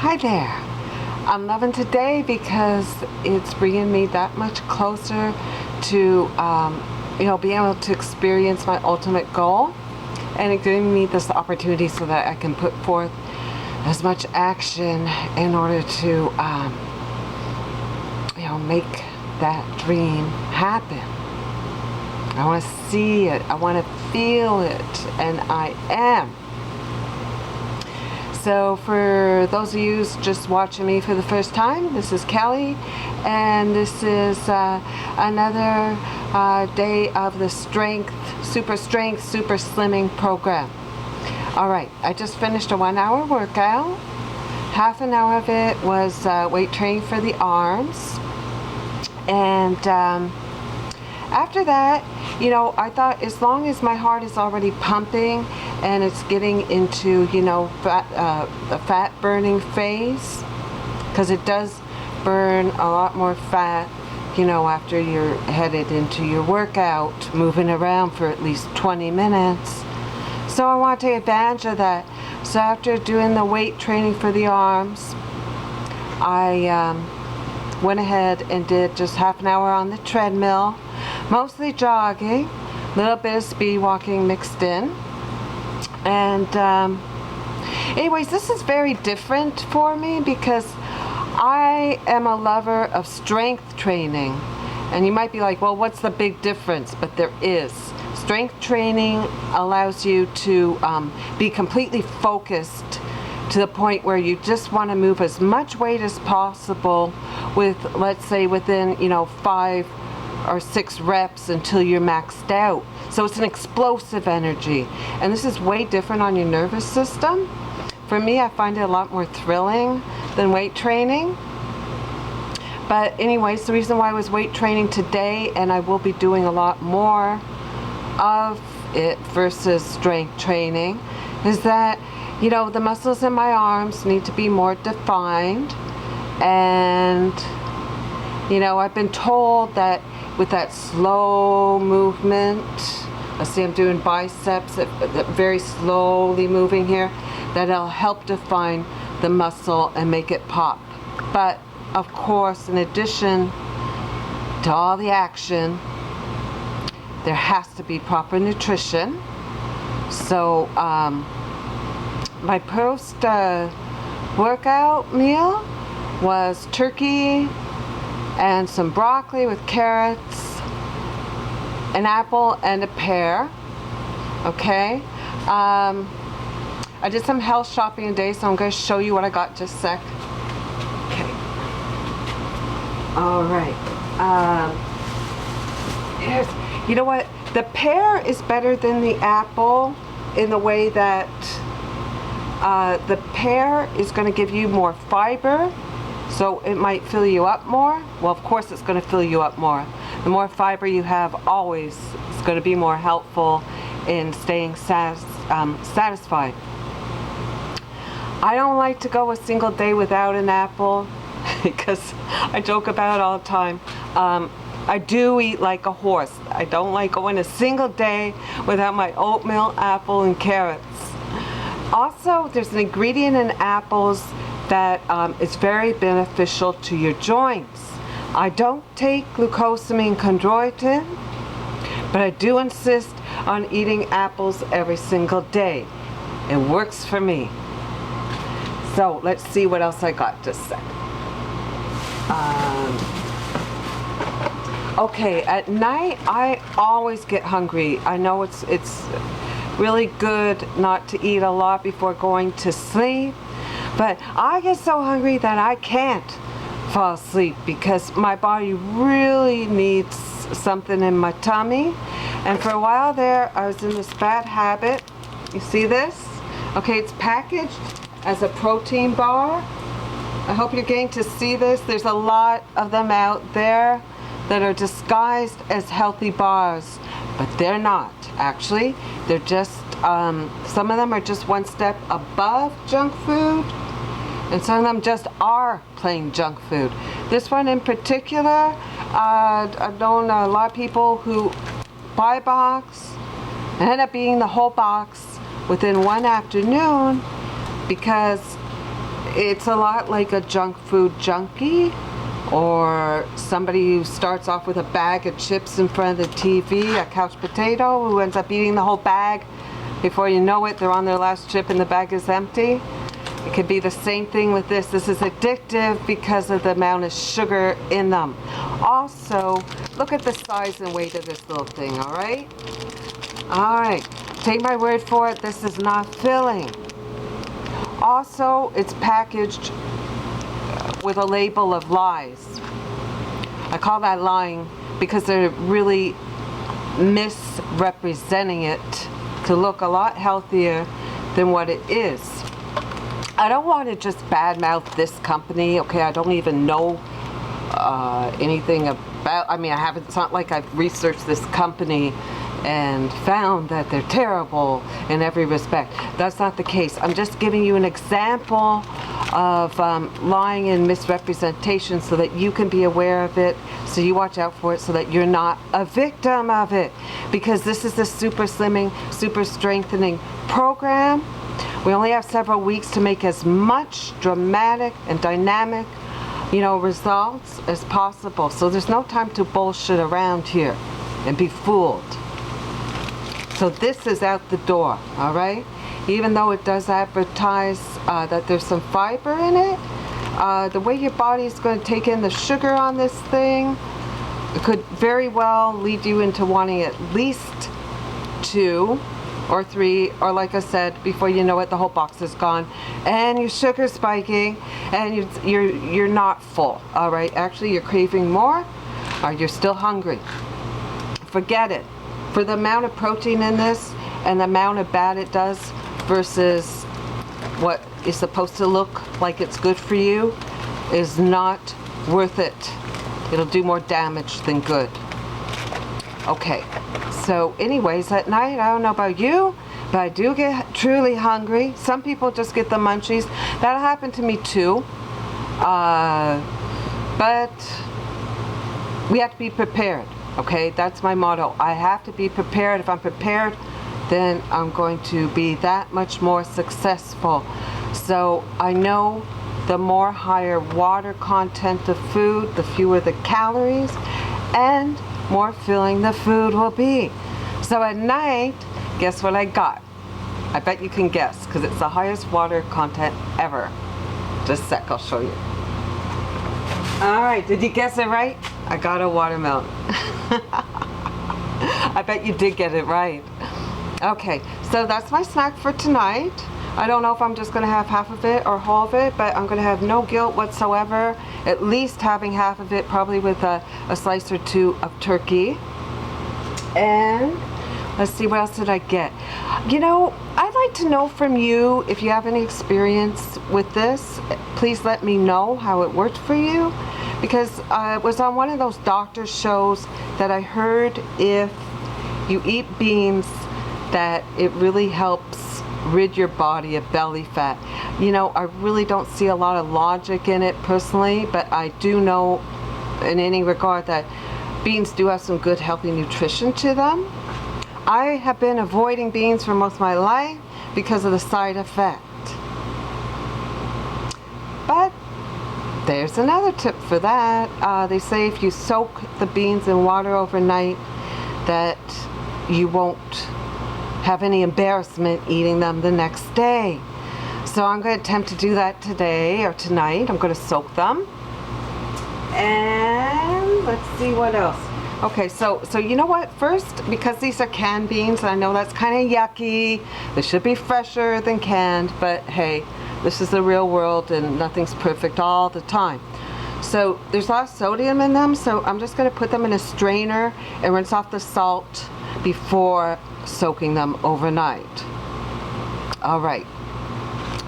Hi there. I'm loving today because it's bringing me that much closer to, being able to experience my ultimate goal, and it giving me this opportunity so that I can put forth as much action in order to, make that dream happen. I want to see it. I want to feel it, and I am. So for those of you just watching me for the first time, this is Kelly, and this is another day of the Super Slimming program. All right, I just finished a 1-hour workout. Half an hour of it was weight training for the arms, and after that, I thought as long as my heart is already pumping and it's getting into, the fat burning phase, because it does burn a lot more fat, after you're headed into your workout, moving around for at least 20 minutes. So I want to take advantage of that. So after doing the weight training for the arms, I went ahead and did just half an hour on the treadmill, mostly jogging, a little bit of speed walking mixed in. And anyways, this is very different for me because I am a lover of strength training. And you might be like, well, what's the big difference? But there is. Strength training allows you to be completely focused to the point where you just want to move as much weight as possible with, let's say, within 5 or 6 reps until you're maxed out. So it's an explosive energy, and this is way different on your nervous system. For me, I find it a lot more thrilling than weight training. But anyways, the reason why I was weight training today, and I will be doing a lot more of it versus strength training, is that the muscles in my arms need to be more defined. And I've been told that with that slow movement, let's see, I'm doing biceps, very slowly moving here, that it'll help define the muscle and make it pop. But of course, in addition to all the action, there has to be proper nutrition. So my post workout meal was turkey and some broccoli with carrots, an apple, and a pear. Okay. I did some health shopping today, so I'm going to show you what I got just a sec. Okay. All right. You know what? The pear is better than the apple in the way that the pear is going to give you more fiber. So it might fill you up more. Well, of course it's going to fill you up more. The more fiber you have always is going to be more helpful in staying satisfied. I don't like to go a single day without an apple because I joke about it all the time. I do eat like a horse. I don't like going a single day without my oatmeal, apple, and carrots. Also, there's an ingredient in apples that is very beneficial to your joints. I don't take glucosamine chondroitin, but I do insist on eating apples every single day. It works for me. So let's see what else I got just a sec. Okay, at night I always get hungry. I know it's really good not to eat a lot before going to sleep, but I get so hungry that I can't fall asleep because my body really needs something in my tummy. And for a while there, I was in this bad habit. You see this? Okay, it's packaged as a protein bar. I hope you're getting to see this. There's a lot of them out there that are disguised as healthy bars, but they're not. Actually, they're just, some of them are just one step above junk food, and some of them just are plain junk food. This one in particular, I've known a lot of people who buy a box and end up eating the whole box within one afternoon because It's a lot like a junk food junkie, or somebody who starts off with a bag of chips in front of the TV, a couch potato, who ends up eating the whole bag. Before you know it, they're on their last chip and the bag is empty. It could be the same thing with this. This is addictive because of the amount of sugar in them. Also, look at the size and weight of this little thing, all right? All right, take my word for it, this is not filling. Also, it's packaged with a label of lies. I call that lying because they're really misrepresenting it to look a lot healthier than what it is. I don't want to just badmouth this company, okay? I don't even know anything about, I mean, it's not like I've researched this company and found that they're terrible in every respect. That's not the case. I'm just giving you an example of lying and misrepresentation so that you can be aware of it, so you watch out for it, so that you're not a victim of it. Because this is the super slimming, super strengthening program. We only have several weeks to make as much dramatic and dynamic, results as possible. So there's no time to bullshit around here and be fooled. So this is out the door, all right? Even though it does advertise that there's some fiber in it, the way your body is going to take in the sugar on this thing, it could very well lead you into wanting at least 2 or 3, or like I said, before you know it, the whole box is gone, and your sugar's spiking, and you're not full, all right? Actually, you're craving more, or you're still hungry. Forget it. For the amount of protein in this and the amount of bad it does versus what is supposed to look like it's good for you is not worth it. It'll do more damage than good. Okay, so anyways, at night, I don't know about you, but I do get truly hungry. Some people just get the munchies. That'll happen to me too. But we have to be prepared, okay? That's my motto. I have to be prepared. If I'm prepared, then I'm going to be that much more successful. So I know the more higher water content of food, the fewer the calories, and more filling the food will be. So at night, guess what I got? I bet you can guess, because it's the highest water content ever. Just a sec, I'll show you. All right, did you guess it right? I got a watermelon. I bet you did get it right. Okay, so that's my snack for tonight. I don't know if I'm just going to have half of it or whole of it, but I'm going to have no guilt whatsoever, at least having half of it, probably with a slice or 2 of turkey. And let's see, what else did I get? I'd like to know from you if you have any experience with this. Please let me know how it worked for you, because it was on one of those doctor shows that I heard if you eat beans that it really helps rid your body of belly fat. I really don't see a lot of logic in it personally, but I do know in any regard that beans do have some good healthy nutrition to them. I have been avoiding beans for most of my life because of the side effect. But there's another tip for that. They say if you soak the beans in water overnight, that you won't have any embarrassment eating them the next day. So I'm going to attempt to do that today or tonight. I'm going to soak them. And let's see what else. Okay, so you know what? First, because these are canned beans, I know that's kind of yucky. They should be fresher than canned, but hey, this is the real world and nothing's perfect all the time. So there's a lot of sodium in them, so I'm just going to put them in a strainer and rinse off the salt before soaking them overnight. All right,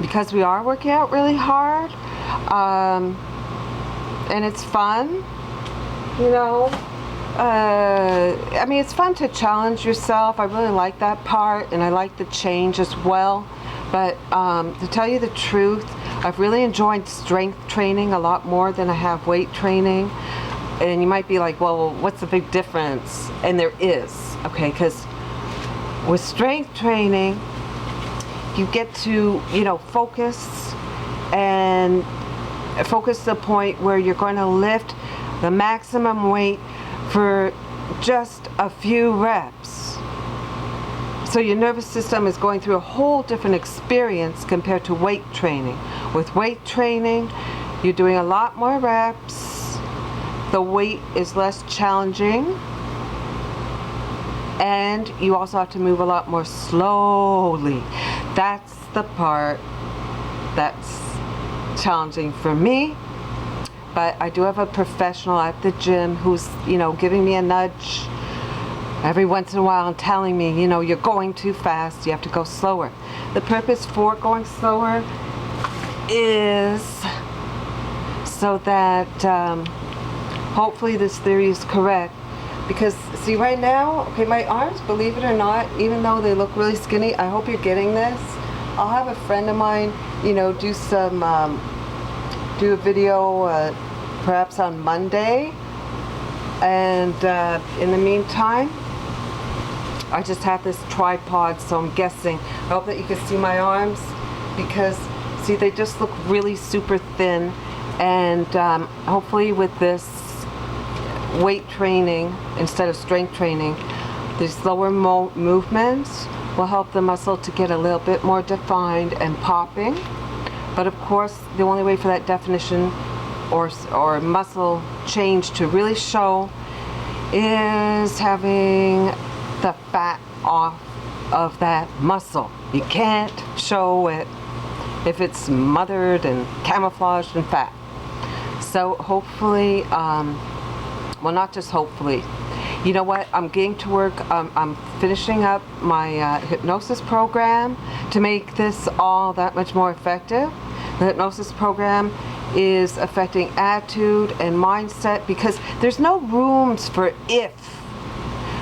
because we are working out really hard, and it's fun, it's fun to challenge yourself. I really like that part, and I like the change as well. But to tell you the truth, I've really enjoyed strength training a lot more than I have weight training. And you might be like, well, what's the big difference? And there is, okay, because with strength training, you get to, focus and focus the point where you're going to lift the maximum weight for just a few reps. So your nervous system is going through a whole different experience compared to weight training. With weight training, you're doing a lot more reps, the weight is less challenging, and you also have to move a lot more slowly. That's the part that's challenging for me. But I do have a professional at the gym who's, giving me a nudge every once in a while and telling me, you're going too fast, you have to go slower. The purpose for going slower is so that hopefully this theory is correct. Because see right now, okay, my arms, believe it or not, even though they look really skinny, I hope you're getting this. I'll have a friend of mine, do a video perhaps on Monday, and in the meantime I just have this tripod, so I'm guessing, I hope that you can see my arms, because see, they just look really super thin, and hopefully with this weight training instead of strength training, these slower movements will help the muscle to get a little bit more defined and popping. But of course, the only way for that definition or muscle change to really show is having the fat off of that muscle. You can't show it if it's smothered and camouflaged in fat. So hopefully, well, not just hopefully, you know what, I'm getting to work. I'm finishing up my hypnosis program to make this all that much more effective. The hypnosis program is affecting attitude and mindset, because there's no rooms for if.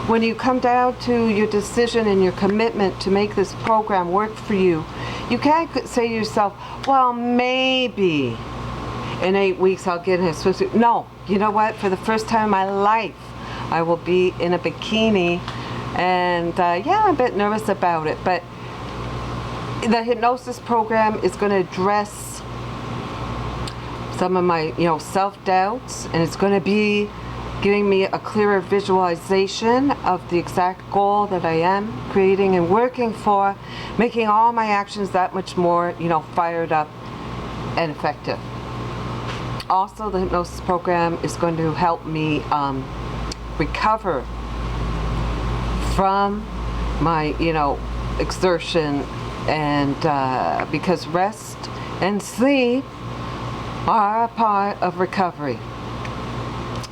When you come down to your decision and your commitment to make this program work for you, you can't say to yourself, well, maybe in 8 weeks I'll get in a swimsuit. No, you know what? For the first time in my life, I will be in a bikini, and yeah, I'm a bit nervous about it, but the hypnosis program is going to address some of my, self-doubts, and it's going to be giving me a clearer visualization of the exact goal that I am creating and working for, making all my actions that much more, fired up and effective. Also, the hypnosis program is going to help me recover from my, exertion, and because rest and sleep are a part of recovery.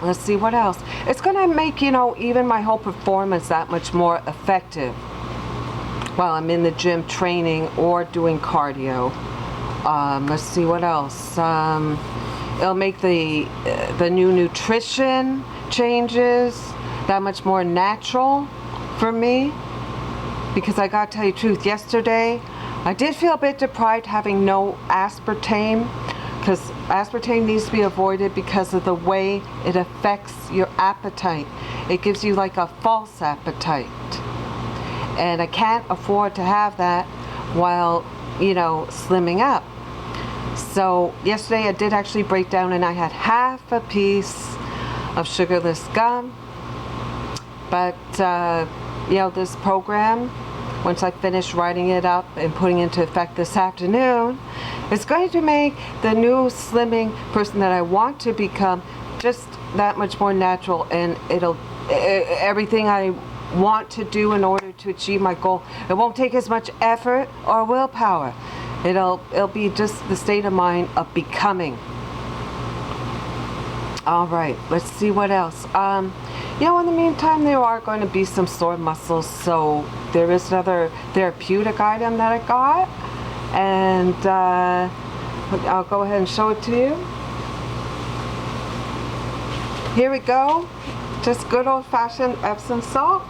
Let's see what else. It's going to make, even my whole performance that much more effective while I'm in the gym training or doing cardio. Let's see what else. It'll make the new nutrition changes that much more natural for me, because I gotta tell you the truth, yesterday I did feel a bit deprived having no aspartame, because aspartame needs to be avoided because of the way it affects your appetite. It gives you like a false appetite, and I can't afford to have that while, slimming up. So yesterday I did actually break down, and I had half a piece of sugarless gum. But this program, once I finish writing it up and putting it into effect this afternoon, it's going to make the new slimming person that I want to become just that much more natural, and it'll everything I want to do in order to achieve my goal. It won't take as much effort or willpower. It'll be just the state of mind of becoming. All right, let's see what else. In the meantime, there are going to be some sore muscles, so there is another therapeutic item that I got, and I'll go ahead and show it to you. Here we go, just good old-fashioned Epsom salt,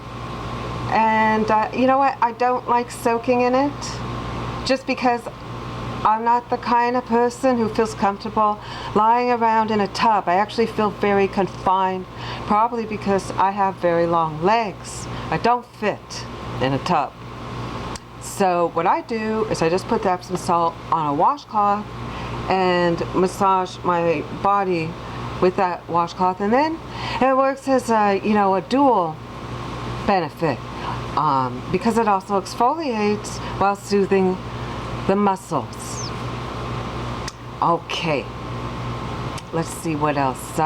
and you know what, I don't like soaking in it, just because I'm not the kind of person who feels comfortable lying around in a tub. I actually feel very confined, probably because I have very long legs. I don't fit in a tub. So what I do is I just put the Epsom salt on a washcloth, and massage my body with that washcloth, and then it works as a, you know, a dual benefit, because it also exfoliates while soothing the muscles. Okay, let's see what else.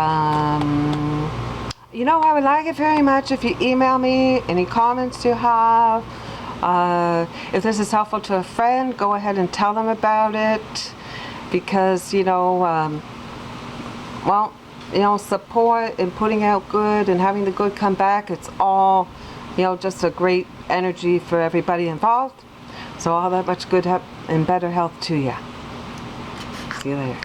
You know, I would like it very much if you email me any comments you have. If this is helpful to a friend, go ahead and tell them about it, because, you know, well, you know, support and putting out good and having the good come back, it's all, you know, just a great energy for everybody involved. So all that much good and better health to you. See you later.